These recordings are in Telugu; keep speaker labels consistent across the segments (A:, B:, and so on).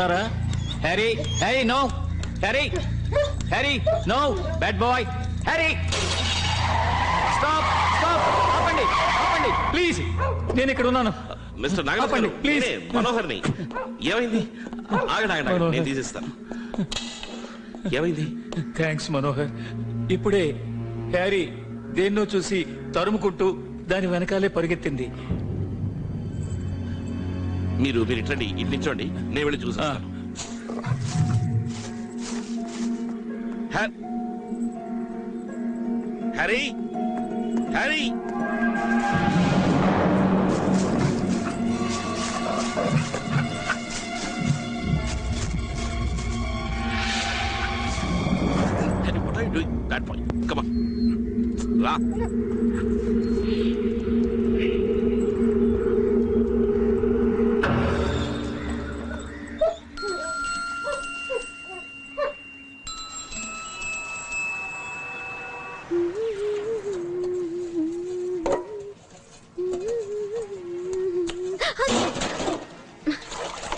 A: ఉన్నారా? Harry, Harry no, Harry, Harry no, bad boy, Harry stop, stop, ఆపండి, ఆపండి ప్లీజ్, నేను ఇక్కడ ఉన్నాను.
B: Mister Nagaraju please. మనోహర్ని. ఏమైంది? ఆగండి ఆగండి, నేను తీసేస్తాను. ఏమైంది?
A: థ్యాంక్స్ మనోహర్. ఇప్పుడే హ్యారీ దేన్నో చూసి తరుముకుంటూ దాని వెనకాలే పరిగెత్తింది.
B: మీరు ఇట్లండి, ఇటు నిల్చోండి, నేను వెళ్ళి చూస్తాను. Harry, Harry, what are you doing? Bad boy, come on. Ra.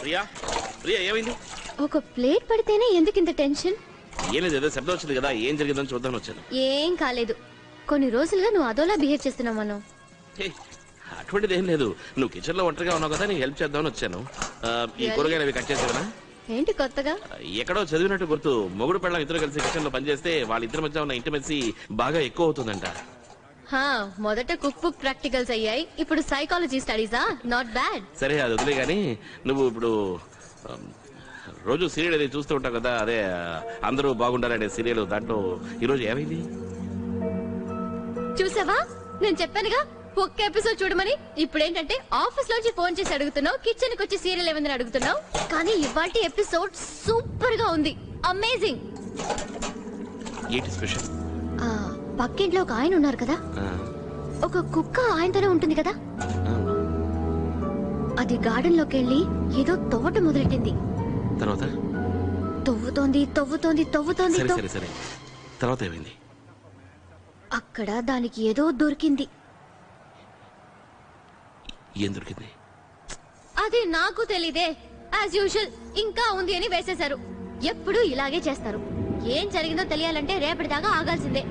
B: Priya, Priya ఏమైంది?
C: ఒక ప్లేట్ పడితేనే ఎందుకు ఇంత టెన్షన్?
B: ఏం లేదు, ఏదో శబ్దం వచ్చింది కదా, ఏం జరిగిందని చూద్దామని వచ్చాను.
C: ఏం కాలేదు. కొన్ని రోజులుగా నువ్వు అదోలా బిహేవ్ చేస్తున్నావు మనం.
B: అటువంటిది ఏం లేదు, నువ్వు కిచెన్ లో ఒంటరిగా ఉన్నావు కదా, నీకు హెల్ప్ చేద్దామని వచ్చాను. ఈ కూరగాయలు అవి కట్ చేసేవనా?
C: ఏంటి కొత్తగా?
B: ఎక్కడో చదివినట్టు గుర్తు, మొగుడు పెళ్ళం ఇద్దరు కలిసి కిచెన్ లో పనిచేస్తే వాళ్ళిద్దరి మధ్య ఉన్న ఇంటిమెన్సీ బాగా ఎక్కువ అవుతుందంట.
C: మొదట కుక్ బుక్ ప్రాక్టికల్స్ అయ్యాయి, ఇప్పుడు సైకాలజీ స్టడీసా? Not bad.
B: సరే అది వదిలే గానీ, నువ్వు ఇప్పుడు రోజు సీరియల్ అది చూస్తూ ఉంటావు కదా, అదే అందరూ బాగుండాలనే సీరియల్, దాంట్లో ఈరోజు ఏమైంది
C: చూసావా? నేను చెప్పానుగా ఒక్క ఎపిసోడ్ చూడమని. ఇప్పుడేంటంటే ఆఫీస్ లోంచి ఫోన్ చేసి అడుగుతున్నావు, కిచెన్ కి వచ్చి సీరియల్ ఏమైందని అడుగుతున్నావు. కానీ ఇవాల్టి ఎపిసోడ్ సూపర్ గా ఉంది, అమేజింగ్.
B: ఏంటి స్పెషల్?
C: పక్కింట్లో ఒక ఆయన ఉన్నారు కదా, ఒక కుక్క ఆయనతోనే ఉంటుంది కదా, అది గార్డెన్ లోకి వెళ్ళి ఏదో తోట మొదలెట్టింది.
B: తర్వాత
C: తవ్వుతోంది తవ్వుతోంది తవ్వుతోంది.
B: సరే సరే, తర్వాత ఏమైంది?
C: అక్కడ దానికి ఏదో దొరికింది.
B: ఏం దొరికింది?
C: అది నాకు తెలీదే. యాజ్ యూజువల్ ఇంకా ఉంది అని వేసేశారు. ఎప్పుడు ఇలాగే చేస్తారు. ఏం జరిగిందో తెలియాలంటే రేపటిదాకా ఆగాల్సిందే.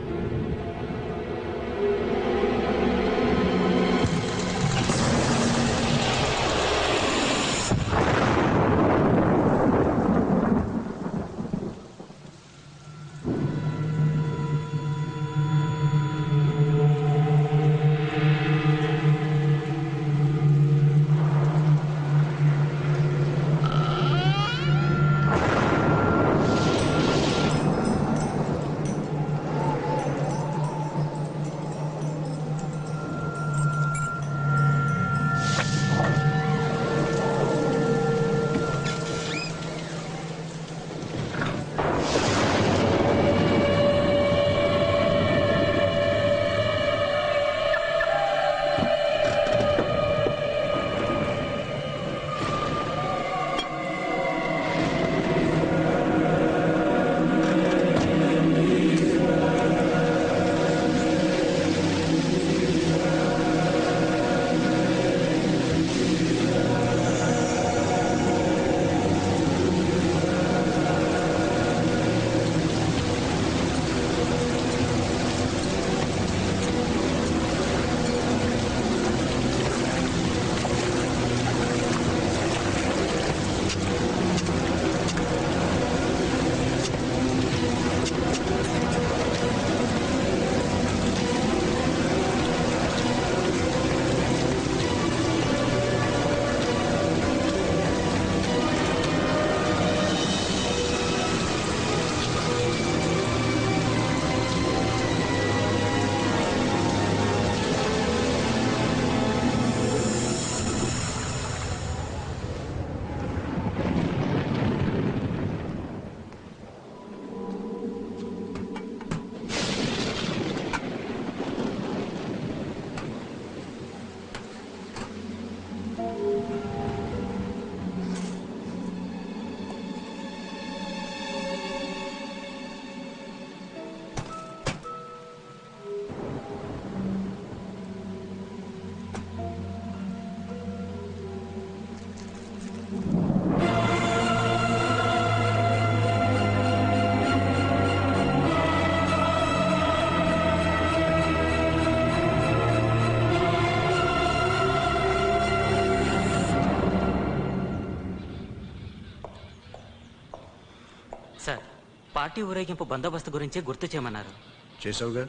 D: సార్ పార్టీ ఊరేగింపు బందోబస్తు గురించి గుర్తు చేయమన్నారు.
E: చేసావుగా,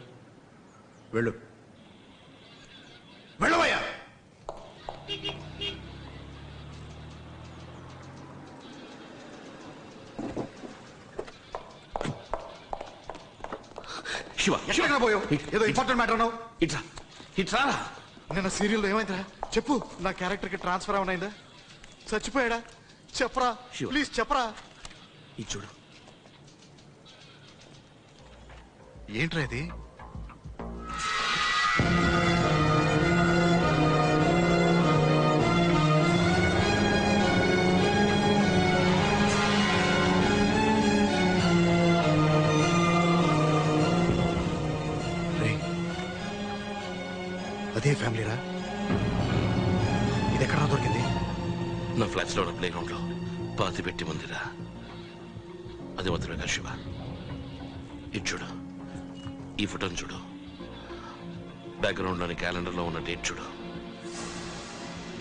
E: వెళ్ళు. వెళ్ళవయ్యా.
B: శివ
E: ఎక్కడికి పోయావు? ఏదో ఇంపార్టెంట్ మ్యాటర్ అన్నావు.
B: ఇట్రా ఇట్రా.
E: నిన్న సీరియల్లో ఏమైందిరా చెప్పు. నా క్యారెక్టర్ కి ట్రాన్స్ఫర్ ఏమైందా? చచ్చిపోయాడా? చెప్పరా
B: శివ.
E: ప్లీజ్ చెప్పరా.
B: ఇది చూడు.
E: ఏంట్రా ఇది? అదే ఫ్యామిలీరా? ఇది ఎక్కడ దొరికింది?
B: నా ఫ్లాట్స్ లో ప్లే గ్రౌండ్ లో పాతి పెట్టి ఉందిరా. అది మాత్రమే కాదు శివ, ఇది చూడు, ఈ ఫోటోని చూడు, బ్యాక్గ్రౌండ్ లోని క్యాలెండర్ లో ఉన్న డేట్ చూడు,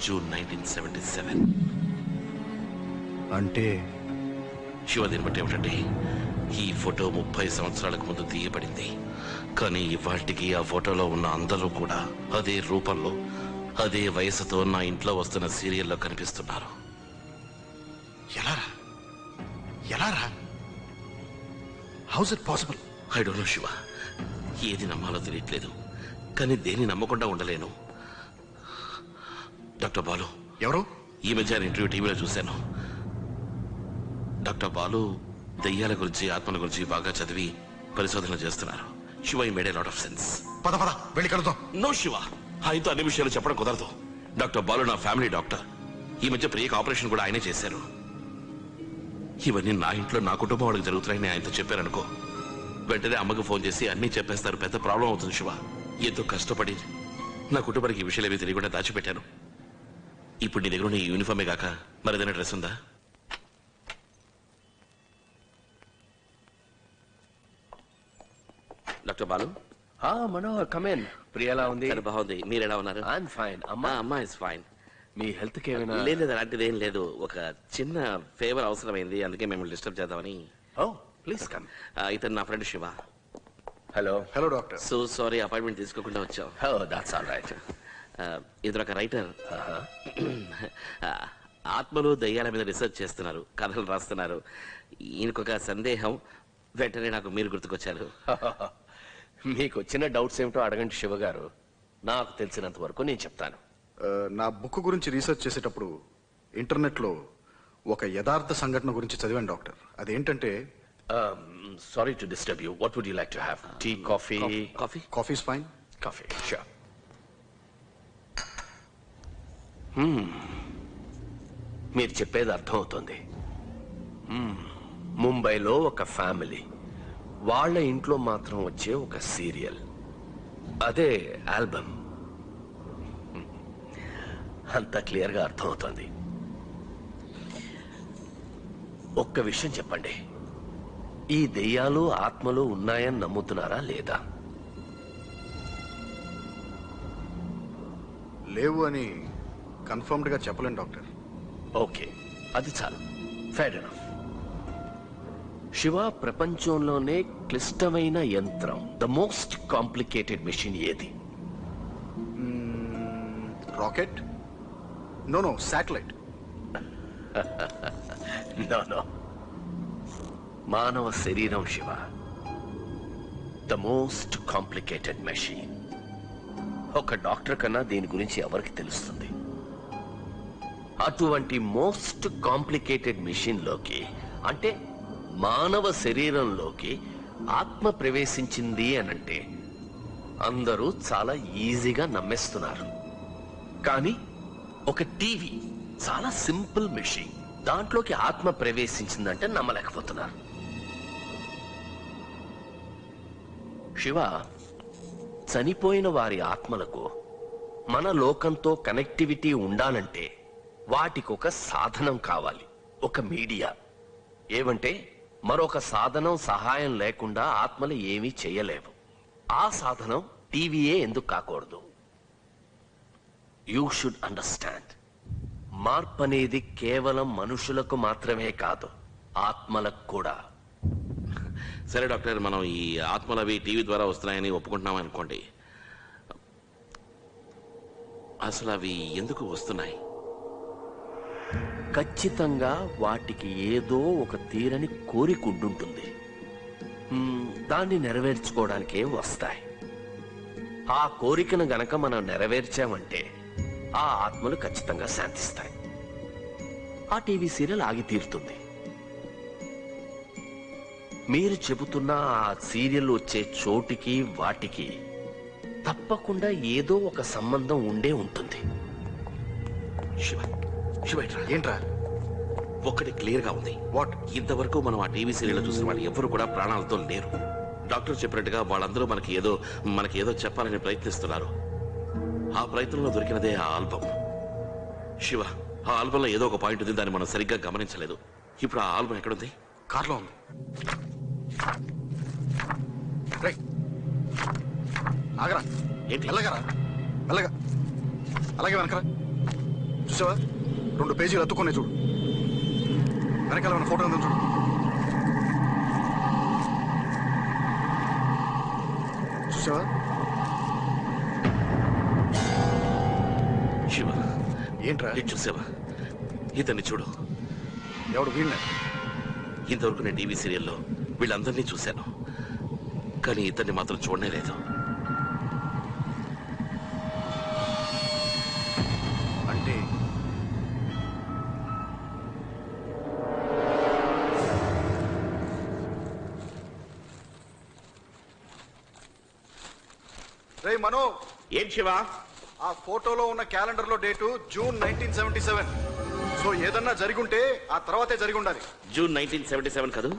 B: జూన్ 1977.
E: అంటే
B: శివ, దీన్ని బట్టి ఏమిటంటే ఈ ఫోటో 30 సంవత్సరాలకు ముందు తీయబడింది. కానీ ఇవాటికి ఆ ఫోటోలో ఉన్న అందరూ కూడా అదే రూపంలో అదే వయసుతో నా ఇంట్లో వస్తున్న సీరియల్లో కనిపిస్తున్నారు.
E: ఎలారా? ఎలారా? House it possible?
B: I don't know Shiva, ఏది నమ్మాలో తెలియట్లేదు, కానీ దేన్ని నమ్మకుండా ఉండలేను. డాక్టర్ బాలు.
E: ఎవరు?
B: ఈ మధ్య ఇంటర్వ్యూ టీవీలో చూశాను. డాక్టర్ బాలు దెయ్యాల గురించి, ఆత్మల గురించి బాగా చదివి పరిశోధనలు చేస్తున్నారు. శివ, ఈ made a lot of sense.
E: పద పద వెళ్ళి కలుద్దాం.
B: నో శివ, ఆయనతో అన్ని విషయాలు చెప్పడం కుదరదు. డాక్టర్ బాలు నా ఫ్యామిలీ డాక్టర్. ఈ మధ్య ప్రియకి ఆపరేషన్ కూడా ఆయనే చేశారు. ఇవన్నీ నా ఇంట్లో నా కుటుంబం వాళ్ళకి జరుగుతున్నాయని ఆయనతో చెప్పారనుకో, వెంటనే అమ్మకు ఫోన్ చేసి అన్నీ చెప్పేస్తారు. పెద్ద ప్రాబ్లం అవుతుంది శివ. ఎంతో కష్టపడి నా కుటుంబానికి ఈ విషయాలు ఏవి తెలియకుండా దాచిపెట్టాను. ఇప్పుడు నీ దగ్గర ఉన్న ఈ యూనిఫామే కాక మరేదైనా డ్రెస్ ఉందా? డాక్టర్ బాలు.
F: మనోహర్, కమేన్. ప్రియలా ఉంది?
B: బాగుంది. మీరు ఎలా ఉన్నారు?
F: I'm fine.
B: అమ్మా ఇస్ ఫైన్.
F: మీ హెల్త్ కి ఏమైనా?
B: లేదు, అలాంటిది ఏం లేదు. ఒక చిన్న ఫేవర్ అవసరమైంది, అందుకే మేము డిస్టర్బ్ చేద్దామని.
F: Oh please come.
B: ఇతను నా friend Shiva.
F: Hello.
E: Hello doctor.
B: So sorry, appointment తీసుకోకుండా వచ్చాం.
F: Oh that's all right.
B: ఇతను ఒక రైటర్. ఆత్మలు దయ్యాల మీద రీసెర్చ్ చేస్తున్నారు, కథలు రాస్తున్నారు. ఈయనకొక సందేహం, వెంటనే నాకు మీరు గుర్తుకొచ్చారు.
F: మీకు వచ్చిన డౌట్స్ ఏమిటో అడగండి శివ గారు. నాకు తెలిసినంత వరకు నేను చెప్తాను.
E: నా బుక్ గురించి రీసెర్చ్ చేసేటప్పుడు ఇంటర్నెట్ లో ఒక యథార్థ సంఘటన గురించి చదివాను డాక్టర్. అదేంటంటే,
F: sorry to disturb you. What would you like to have? Tea, coffee?
B: Coffee.
E: Coffee is fine.
F: Coffee, sure. మీరు చెప్పేది అర్థమవుతుంది. ముంబైలో ఒక ఫ్యామిలీ, వాళ్ళ ఇంట్లో మాత్రం వచ్చే ఒక సీరియల్, అదే ఆల్బమ్. అంత క్లియర్గా అర్థమవుతుంది. ఒక్క విషయం చెప్పండి, ఈ దెయ్యాలు ఆత్మలు ఉన్నాయని నమ్ముతున్నారా లేదా?
E: లేవు అని కన్ఫర్మ్డ్ గా చెప్పలేను డాక్టర్.
F: ఓకే, అది చాలు. Fair enough. శివ, ప్రపంచంలోనే క్లిష్టమైన యంత్రం, ద మోస్ట్ కాంప్లికేటెడ్ మెషిన్ ఏది?
E: రాకెట్? No, satellite.
F: నో, మానవ శరీరం Shiva, the most complicated machine. ఒక డాక్టర్ కన్నా దీని గురించి ఎవరికి తెలుస్తుంది? అటువంటి మోస్ట్ కాంప్లికేటెడ్ మెషిన్ లోకి, అంటే మానవ శరీరంలోకి ఆత్మ ప్రవేశించింది అనంటే అందరూ చాలా ఈజీగా నమ్మేస్తున్నారు. కానీ ఒక టీవీ, చాలా సింపుల్ మెషిన్, దాంట్లోకి ఆత్మ ప్రవేశించిందంటే నమ్మలేకపోతున్నారు. శివ, చనిపోయిన వారి ఆత్మలకు మన లోకంతో కనెక్టివిటీ ఉండాలంటే వాటికి ఒక సాధనం కావాలి, ఒక మీడియా. ఏమంటే మరొక సాధనం సహాయం లేకుండా ఆత్మలు ఏమీ చేయలేవు. ఆ సాధనం టీవీయే ఎందుకు కాకూడదు? You should understand. మార్పు అనేది కేవలం మనుషులకు మాత్రమే కాదు, ఆత్మలకు కూడా.
B: సరే డాక్టర్, మనం ఈ ఆత్మలు అవి టీవీ ద్వారా వస్తున్నాయని ఒప్పుకుంటున్నాం అనుకోండి. అసలు అవి ఎందుకు వస్తున్నాయి?
F: ఖచ్చితంగా వాటికి ఏదో ఒక తీరని కోరిక ఉండుంటుంది. దాన్ని నెరవేర్చుకోవడానికే వస్తాయి. ఆ కోరికను గనక మనం నెరవేర్చామంటే ఆ ఆత్మలు ఖచ్చితంగా శాంతిస్తాయి. ఆ టీవీ సీరియల్ ఆగి తీరుతుంది. మీరు చెబుతున్న ఆ సీరియల్ వచ్చే చోటికి వాటికి తప్పకుండా ఏదో ఒక సంబంధం ఉండే ఉంటుంది.
B: శివ, శివ ఇట్రా.
E: ఏంట్రా?
B: ఒక్కటి క్లియర్ గా ఉంది.
E: వాట్?
B: ఇంతవరకు మనం ఆ టీవీ సీరియల్ చూసిన వాళ్ళు ఎవరు కూడా ప్రాణాలతో లేరు. డాక్టర్ చెప్పినట్టుగా వాళ్ళందరూ మనకి ఏదో చెప్పాలని ప్రయత్నిస్తున్నారు. ఆ ప్రయత్నంలో దొరికినదే ఆ ఆల్బమ్. శివ, ఆ ఆల్బంలో ఏదో ఒక పాయింట్ ఉంది, దాన్ని మనం సరిగ్గా గమనించలేదు. ఇప్పుడు ఆ ఆల్బమ్ ఎక్కడుంది?
E: కార్లో ఉంది. రేయ్, ఆగరా.
B: ఏంటి?
E: మెల్లగరా, మెల్లగా. అలాగే వెనకరా. చూసావా, 2 పేజీలు అతుక్కునే చూడు. వెనకాల మన ఫోటో ఉందని చూడు. చూసావా?
B: శివ,
E: ఏంట్రా?
B: ఇది చూసావా? ఇతన్ని చూడు.
E: ఎవడు? వీళ్ళే.
B: ఇంతవరకు నేను టీవీ సీరియల్లో వీళ్ళందరినీ చూశాను, కానీ ఇతన్ని మాత్రం చూడనే లేదు.
E: అంటే రే మనో,
B: ఏం శివ?
E: ఆ ఫోటోలో ఉన్న క్యాలెండర్ లో డేటు జూన్ 1977. సో ఏదన్నా జరిగుంటే ఆ తర్వాతే జరిగి ఉండాలి.
B: జూన్ 1977 కాదు?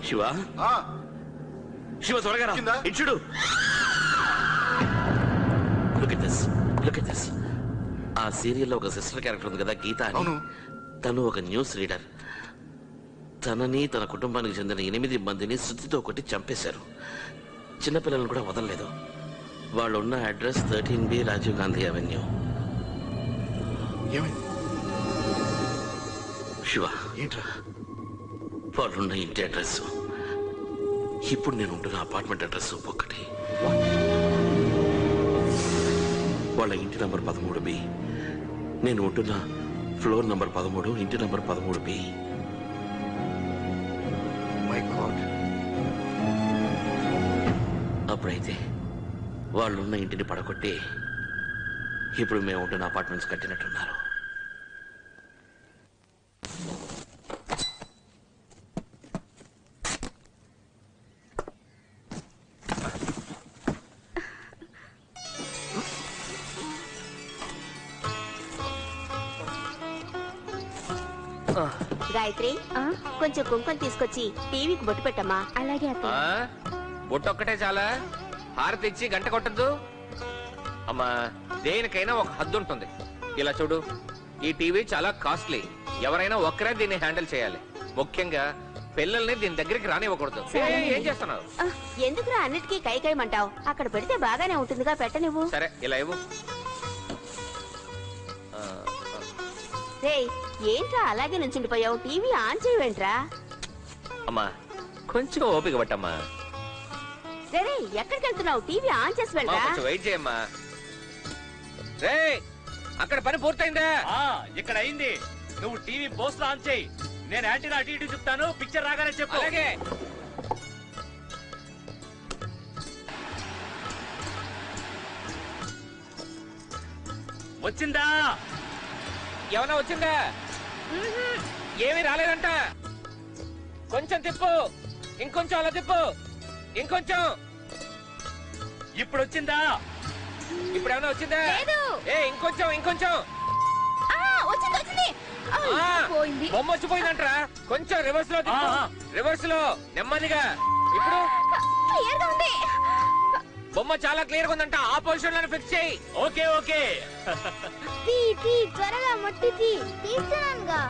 B: శివ,
E: ఆ,
B: శివ త్వరగా రా.
E: కింద?
B: ఇటు చూడు. Look at this. Look at this. ఆ సీరియల్లో ఒక సిస్టర్ క్యారెక్టర్ ఉంది కదా, గీత అని.
E: అవును.
B: తను ఒక న్యూస్ రీడర్. తనని తన కుటుంబానికి చెందిన 8 మందిని సుత్తితో కొట్టి చంపేశారు. చిన్నపిల్లలను కూడా వదలలేదు. వాళ్ళు ఉన్న address 13B Rajiv Gandhi avenue.
E: ఏమైంది?
B: శివ,
E: ఏంట్రా?
B: వాళ్ళున్న ఇంటి అడ్రస్, ఇప్పుడు నేను ఉంటున్న అపార్ట్మెంట్ అడ్రస్ ఒక్కటి. వాళ్ళ ఇంటి నంబర్ 13B, నేను ఉంటున్న ఫ్లోర్ నంబర్ 13, ఇంటి నంబర్ 13B.
E: My God.
B: అప్పుడైతే వాళ్ళున్న ఇంటిని పడగొట్టి ఇప్పుడు మేము ఉంటున్న అపార్ట్మెంట్స్ కట్టినట్టున్నారు.
G: గాయత్రి, కొంచెం కుంకుమ తీసుకొచ్చి టీవీకి బొట్టు పెట్టమ్మా.
C: అలాగే అత్తయ్య.
H: బొట్టొక్కటే చాలా, హారతి ఇచ్చి గంట కొట్టద్దు. అమ్మా, దేనికైనా ఒక హద్దు ఉంటుంది. ఇలా చూడు, ఈ టీవీ చాలా కాస్ట్లీ. ఎవరైనా ఒక్కరే దీన్ని హ్యాండిల్ చేయాలి. ముఖ్యంగా పిల్లల్ని దీని దగ్గరికి రానివ్వకూడదు. ఏం చేస్తున్నావు?
G: ఎందుకురా అన్నిటికీ కైకైమంటావు? అక్కడ పెడితే బాగానే ఉంటుందిగా, పెట్టనివ్వు.
H: సరే, ఇలా ఇవ్వు.
G: రేయ్, ఏంట్రా అలాగే నుంచుండిపోయావు? TV on చేయవేంట్రా?
H: అమ్మా, కొంచెం ఓపిక పట్టమ్మా.
G: రే, ఎక్కడికి వెళ్తున్నావు? టీవీ ఆన్ చేసి
H: అమ్మా,
G: వెళ్ళరా.
H: కొంచెం వెయిట్ చేయమ్మా. రే, అక్కడ పని పూర్తయిందా?
A: ఇక్కడ అయింది. నువ్వు టీవీ పోస్ట్ ఆన్ చేయి. నేను యాంటీనా అటు ఇటు చెప్తాను. పిక్చర్ రాగానే చెప్పు.
H: అలాగే.
A: వచ్చిందా?
H: ఏమన్నా వచ్చిందా? ఏమీ రాలేదంట. కొంచెం తిప్పు, ఇంకొంచెం అలా తిప్పు, ఇంకొంచెం.
A: ఇప్పుడు వచ్చిందా?
H: ఇప్పుడు ఏమన్నా వచ్చిందా?
C: లేదు.
H: ఇంకొంచెం ఇంకొంచెం.
C: వచ్చింది వచ్చింది. పోయింది.
H: బొమ్మ వచ్చిపోయిందంట్రా. కొంచెం రివర్స్ లో తిప్పు. రివర్స్ లో నెమ్మదిగా. ఇప్పుడు
C: క్లియర్ గా ఉంది.
H: బొమ్మ చాలా క్లియర్ గా ఉందంట. ఆ పొజిషన్ లో ఫిక్స్ చేయి.
A: Okay okay.
C: తీ త్వరగా మట్టి తీస్తున్నానుగా.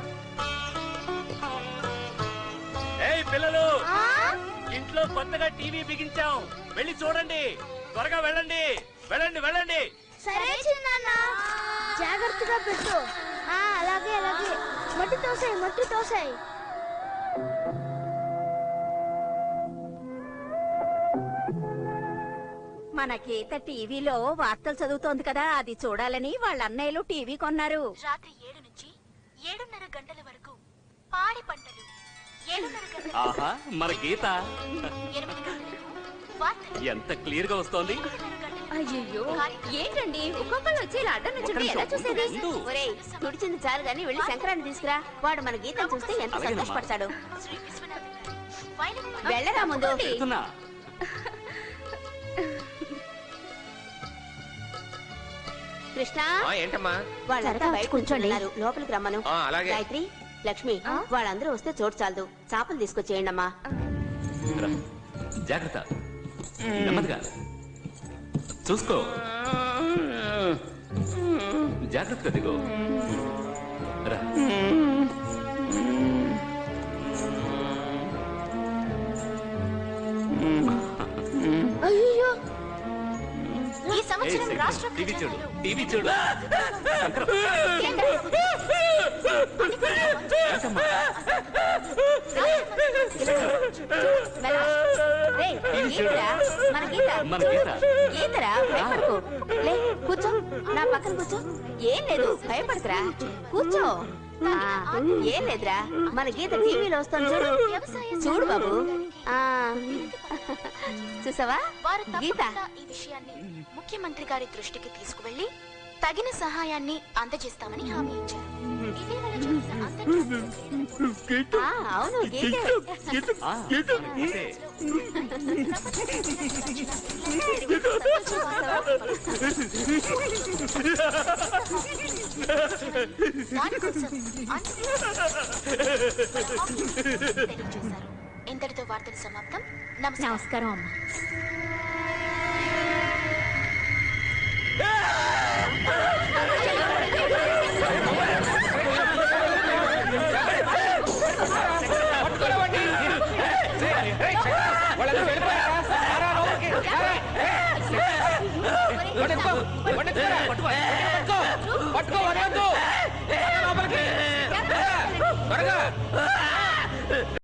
A: ఏయ్ పిల్లలు, ఇంట్లో కొత్తగా టీవీ బిగించాం, వెళ్ళి చూడండి. త్వరగా వెళ్ళండి వెళ్ళండి వెళ్ళండి.
C: సరే చిన్న జాగ్రత్తగా పెట్టు. అలాగే అలాగే. మట్టి తోసాయి.
G: మన గీత టీవీలో వార్తలు చదువుతోంది కదా, అది చూడాలని వాళ్ళ అన్నయ్యలు టీవీ కొన్నారు.
I: రాత్రి 7 నుంచి 7:30 గంటల వరకు పాడి పంటలు. 7:30 గంటల
A: ఆహా, మన గీత
I: 8 గంటలకు వార్తలు.
A: ఎంత క్లియర్ గా వస్తోంది.
I: 8:30 గంటలకు
G: అయ్యో ఏంటండి ఒక్కొక్కరు వచ్చి ఇలా అడ్డం నుంచుంటే ఎలా చూసేది? ఒరేయ్ తుడిచింది చాలు గాని వెళ్ళి శంకరాన్ని తీసుకురా. వాడు మన గీతను చూస్తే ఎంత సంతోషపడతాడు.
I: శ్రీ విశ్వనాథన్ గారి వైలిన్
G: వెళ్ళరా ముందు.
A: చెప్తున్నా.
G: కృష్ణ
H: ఏంటమ్మా?
G: వాళ్ళంతా బయట కూర్చోండి. లోపలికి రమ్మను.
H: అలాగే.
G: గాయత్రి, లక్ష్మి వాళ్ళందరూ వస్తే చోటు చాలదు. చేపలు తీసుకొచ్చేయండి అమ్మా.
A: రా, జాగ్రత్త, నెమ్మదిగా చూసుకో. జాగ్రత్తగా దిగో. రా.
C: అయ్యో
I: ఈ సంవత్సరం రాష్ట్ర
A: టీవీ చూడు,
I: ఖజానాలో
A: టీవీ చూడు.
G: రేయ్, గీతరా, మన గీత.
A: మన గీత.
G: గీతరా, భయపడకు. లే కూర్చో, నా పక్కన కూర్చో. ఏం లేదు, భయపడకురా, కూర్చో. ఏం లేదురా, మన గీత టీవీలో వస్తుంది చూడు. చూడు బాబు. చూసావా
I: వారు
G: గీత?
I: తప్పకుండా ఈ విషయాన్ని ముఖ్యమంత్రి గారి దృష్టికి తీసుకువెళ్లి తగిన సహాయాన్ని అందజేస్తామని హామీ ఇచ్చారు. ఇటీవల జరిగిన అంతర్జాతీయ క్రీడలకు
G: అవును గీతే.
A: ఆ, మన గీతే.
I: దానికోసం తెలియజేశారు. ఇంతటితో వార్తలు సమాప్తం.
C: నమస్కారం అమ్మా.
H: పట్టుకో, వదలొద్దు.